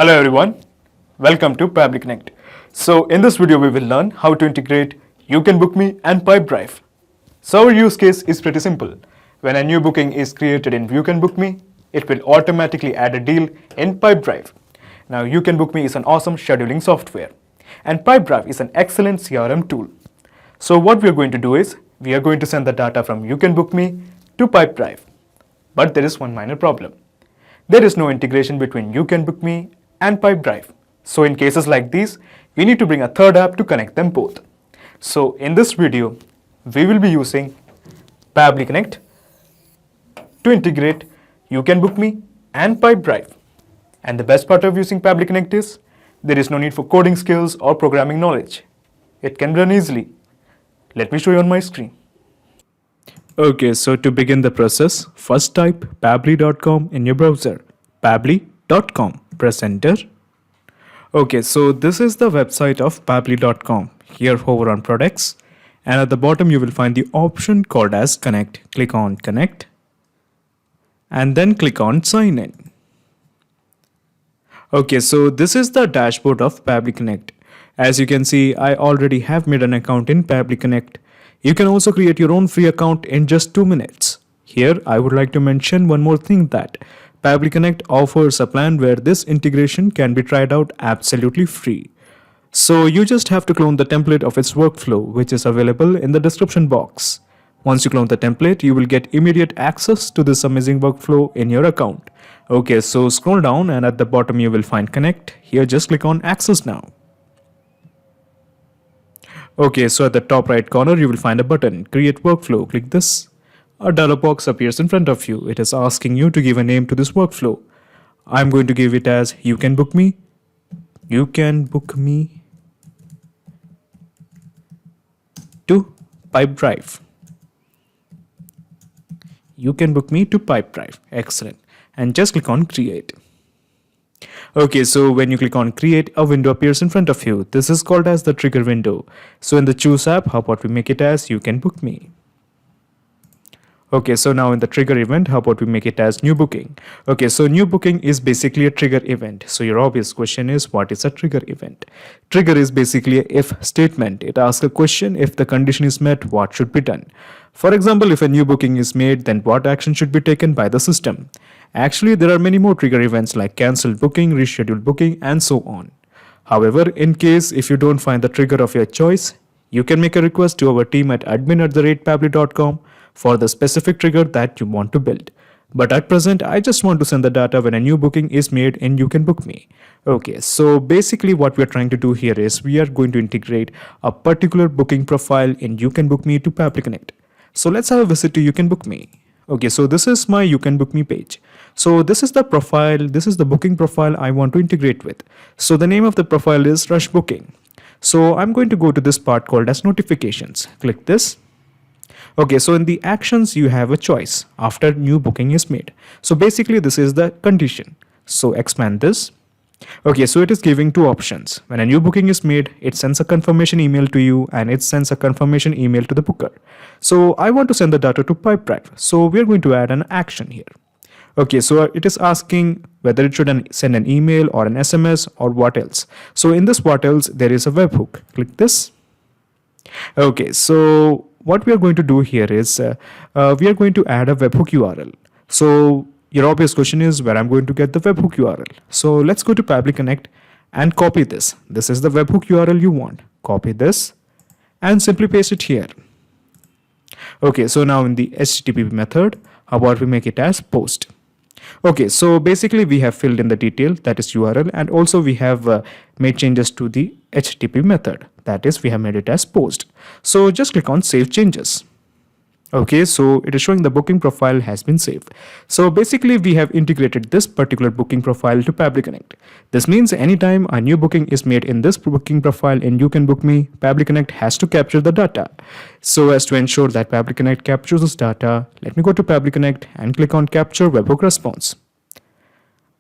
Hello everyone, welcome to Pabbly Connect. So in this video we will learn how to integrate You Can Book Me and Pipedrive. So our use case is pretty simple. When a new booking is created in You Can Book Me, it will automatically add a deal in Pipedrive. Now You Can Book Me is an awesome scheduling software and Pipedrive is an excellent CRM tool. So what we are going to do is, we are going to send the data from You Can Book Me to Pipedrive. But there is one minor problem. There is no integration between You Can Book Me and Pipedrive. So in cases like these, we need to bring a third app to connect them both. So in this video, we will be using Pabbly Connect to integrate You Can Book Me and Pipedrive. And the best part of using Pabbly Connect is, there is no need for coding skills or programming knowledge. It can run easily. Let me show you on my screen. Okay, so to begin the process, first type pabbly.com in your browser. Pabbly.com. Press enter. Okay, so this is the website of pabbly.com. Here hover on products and at the bottom you will find the option called as connect. Click on connect and then click on sign in. Okay, so this is the dashboard of Pabbly Connect. As you can see, I already have made an account in Pabbly Connect. You can also create your own free account in just 2 minutes. Here, I would like to mention one more thing, that Pabbly Connect offers a plan where this integration can be tried out absolutely free. So you just have to clone the template of its workflow, which is available in the description box. Once you clone the template, you will get immediate access to this amazing workflow in your account. Okay, so scroll down and at the bottom you will find connect. Here just click on access now. Okay, so at the top right corner you will find a button, create workflow. Click this. A dialog box appears in front of you. It is asking you to give a name to this workflow. I'm going to give it as You Can Book Me. You Can Book Me to Pipedrive. You Can Book Me to Pipedrive. Excellent. And just click on create. Okay, so when you click on create, a window appears in front of you. This is called as the trigger window. So in the choose app, how about we make it as You Can Book Me. Okay, so now in the trigger event, how about we make it as new booking? Okay, so new booking is basically a trigger event. So your obvious question is, what is a trigger event? Trigger is basically a if statement. It asks a question, if the condition is met, what should be done? For example, if a new booking is made, then what action should be taken by the system? Actually, there are many more trigger events like cancelled booking, rescheduled booking, and so on. However, in case if you don't find the trigger of your choice, you can make a request to our team at admin@pabbly.com for the specific trigger that you want to build. But at present, I just want to send the data when a new booking is made in You Can Book Me. Okay, so basically what we are trying to do here is, we are going to integrate a particular booking profile in You Can Book Me to Pabbly Connect. So let's have a visit to You Can Book Me. Okay, so this is my You Can Book Me page. So this is the profile, this is the booking profile I want to integrate with. So the name of the profile is Rush Booking. So I'm going to go to this part called as notifications. Click this. Okay, so in the actions you have a choice after new booking is made. So basically this is the condition. So expand this. Okay, so it is giving two options. When a new booking is made, it sends a confirmation email to you and it sends a confirmation email to the booker. So I want to send the data to Pipedrive. So we're going to add an action here. Okay, so it is asking whether it should send an email or an SMS or what else. So in this what else, there is a webhook. Click this. Okay, so what we are going to do here is we are going to add a webhook URL. So your obvious question is where I'm going to get the webhook URL. So let's go to Pabbly Connect and copy this. This is the webhook URL you want. Copy this and simply paste it here. Okay, so now in the HTTP method, how about we make it as post? Okay, so basically we have filled in the detail, that is URL, and also we have made changes to the HTTP method, that is we have made it as post. So just click on save changes. Okay, so it is showing the booking profile has been saved. So basically we have integrated this particular booking profile to Pabbly Connect. This means anytime a new booking is made in this booking profile in You Can Book Me, Pabbly Connect has to capture the data. So as to ensure that Pabbly Connect captures this data, let me go to Pabbly Connect and click on capture webhook response.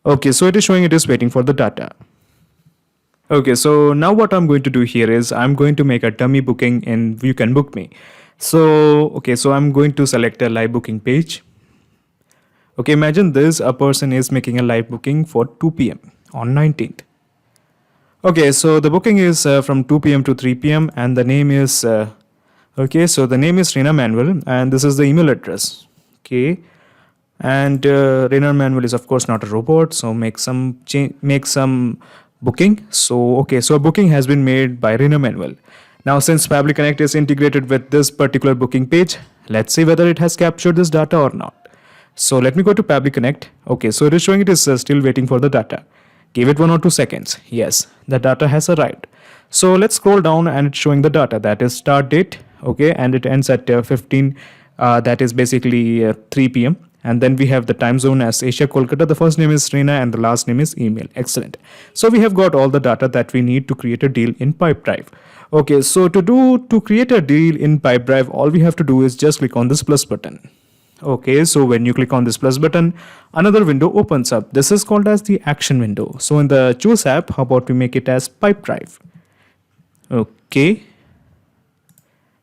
Okay, so it is showing it is waiting for the data. Okay, so now what I'm going to do here is I'm going to make a dummy booking in You Can Book Me. So I'm going to select a live booking page. Okay, imagine this, a person is making a live booking for 2 p.m. on 19th. Okay, so the booking is from 2 p.m. to 3 p.m. and the name is okay. So the name is Reena Manuel, and this is the email address. Okay, and Reena Manuel is of course not a robot, so make some booking. So okay, so a booking has been made by Reena Manuel. Now, since Pabbly Connect is integrated with this particular booking page, let's see whether it has captured this data or not. So let me go to Pabbly Connect. Okay, so it is showing it is still waiting for the data. Give it 1 or 2 seconds. Yes, the data has arrived. So let's scroll down and it's showing the data, that is start date. Okay, and it ends at 15. That is basically 3 p.m. And then we have the time zone as Asia Kolkata. The first name is Reena and the last name is email. Excellent. So we have got all the data that we need to create a deal in Pipedrive. Okay, so to create a deal in Pipedrive, all we have to do is just click on this plus button. Okay, so when you click on this plus button, another window opens up. This is called as the action window. So in the choose app, how about we make it as Pipedrive? Okay.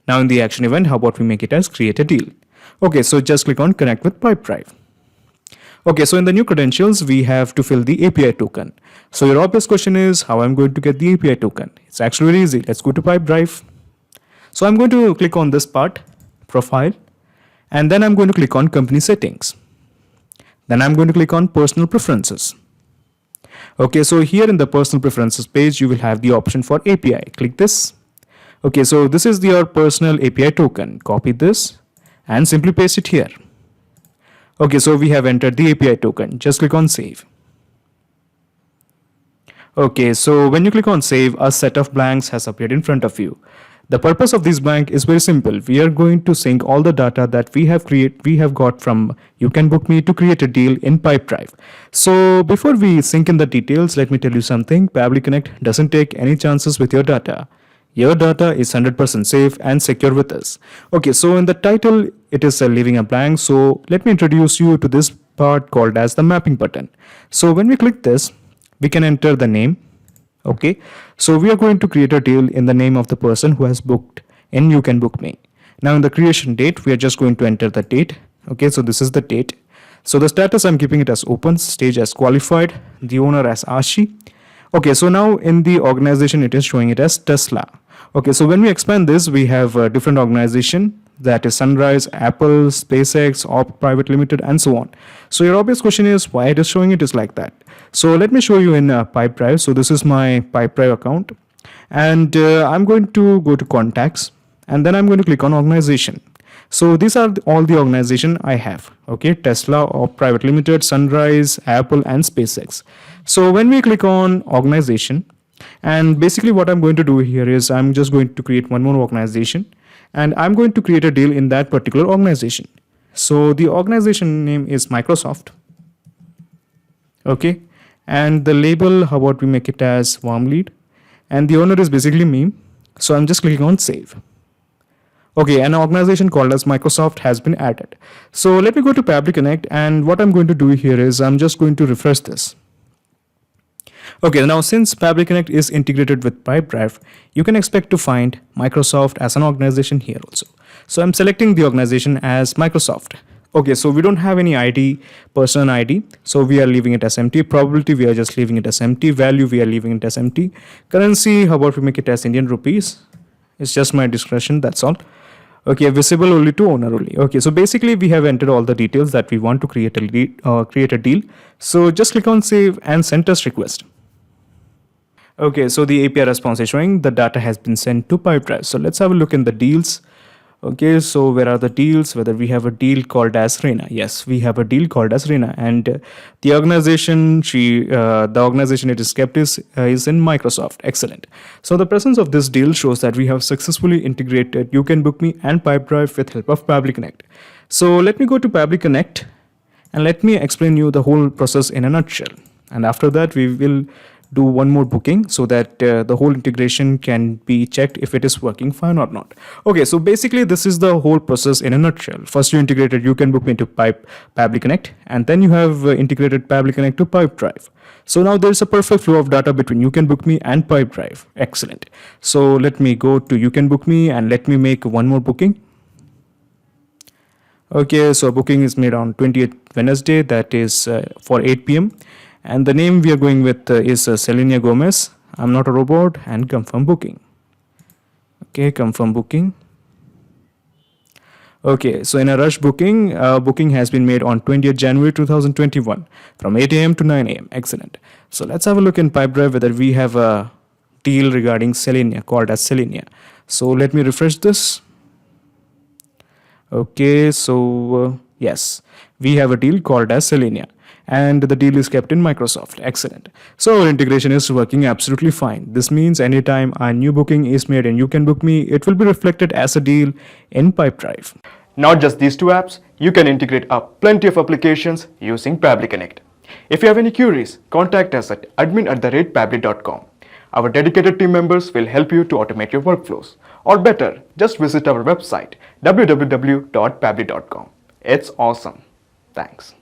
Now in the action event, how about we make it as create a deal? Okay, so just click on connect with Pipedrive. Okay, so in the new credentials, we have to fill the API token. So your obvious question is how I'm going to get the API token. It's actually very easy. Let's go to Pipedrive. So I'm going to click on this part, profile, and then I'm going to click on company settings. Then I'm going to click on personal preferences. Okay, so here in the personal preferences page, you will have the option for API. Click this. Okay, so this is your personal API token. Copy this and simply paste it here. Okay, so we have entered the API token. Just click on save. Okay, so when you click on save, a set of blanks has appeared in front of you. The purpose of this blank is very simple. We are going to sync all the data that we have got from You Can Book Me to create a deal in Pipedrive. So before we sync in the details, let me tell you something. Pabbly Connect doesn't take any chances with your data. Your data is 100% safe and secure with us. Okay, so in the title, it is leaving a blank. So let me introduce you to this part called as the mapping button. So when we click this, we can enter the name. Okay, so we are going to create a deal in the name of the person who has booked in You Can Book Me. Now in the creation date, we are just going to enter the date. Okay, so this is the date. So the status, I'm keeping it as open, stage as qualified, the owner as Ashi. Okay, so now in the organization, it is showing it as Tesla. Okay, so when we expand this, we have a different organization, that is Sunrise, Apple, SpaceX, Op Private Limited, and so on. So your obvious question is why it is showing it is like that. So let me show you in Pipedrive. So this is my Pipedrive account, and I'm going to go to contacts, and then I'm going to click on organization. So these are all the organization I have. Okay, Tesla, Op Private Limited, Sunrise, Apple, and SpaceX. So when we click on organization, and basically what I'm going to do here is I'm just going to create one more organization, and I'm going to create a deal in that particular organization. So the organization name is Microsoft. Okay, and the label, how about we make it as warm lead, and the owner is basically me. So I'm just clicking on save. Okay, an organization called as Microsoft has been added. So let me go to Pabbly Connect, and what I'm going to do here is I'm just going to refresh this. Okay, now since Pabbly Connect is integrated with Pipedrive, you can expect to find Microsoft as an organization here also. So I'm selecting the organization as Microsoft. Okay, so we don't have any ID, person ID, so we are leaving it as empty. Probability, we are just leaving it as empty. Value, we are leaving it as empty. Currency, how about we make it as Indian rupees? It's just my discretion, that's all. Okay, visible only to owner only. Okay, so basically we have entered all the details that we want to create a deal. So just click on save and send test request. Okay, so the API response is showing the data has been sent to Pipedrive. So let's have a look in the deals. Okay, so where are the deals? Whether we have a deal called as Reena. Yes, we have a deal called as Reena, and the organization it is kept is in Microsoft. Excellent. So the presence of this deal shows that we have successfully integrated You Can Book Me and Pipedrive with help of Pabbly Connect. So let me go to Pabbly Connect and let me explain you the whole process in a nutshell. And after that, we will do one more booking so that the whole integration can be checked if it is working fine or not. Okay, so basically this is the whole process in a nutshell. First you integrated You Can Book Me to Pabbly Connect, and then you have integrated Pabbly Connect to Pipedrive. So now there's a perfect flow of data between You Can Book Me and Pipedrive. Excellent. So let me go to You Can Book Me and let me make one more booking. Okay, so booking is made on 20th Wednesday, that is for 8 p.m. And the name we are going with is Selenia Gomez. I'm not a robot, and confirm booking. Okay, confirm booking. Okay, so in a rush booking, booking has been made on 20th January 2021 from 8 a.m. to 9 a.m. Excellent. So let's have a look in Pipedrive whether we have a deal regarding Selenia called as Selenia. So let me refresh this. Okay, so yes, we have a deal called as Selenia, and the deal is kept in Microsoft. Excellent. So our integration is working absolutely fine. This means anytime a new booking is made and you can book me, it will be reflected as a deal in Pipedrive. Not just these two apps, you can integrate up plenty of applications using Pabbly Connect. If you have any queries, contact us at admin@pabbly.com. Our dedicated team members will help you to automate your workflows. Or better, just visit our website www.pabbly.com. It's awesome. Thanks.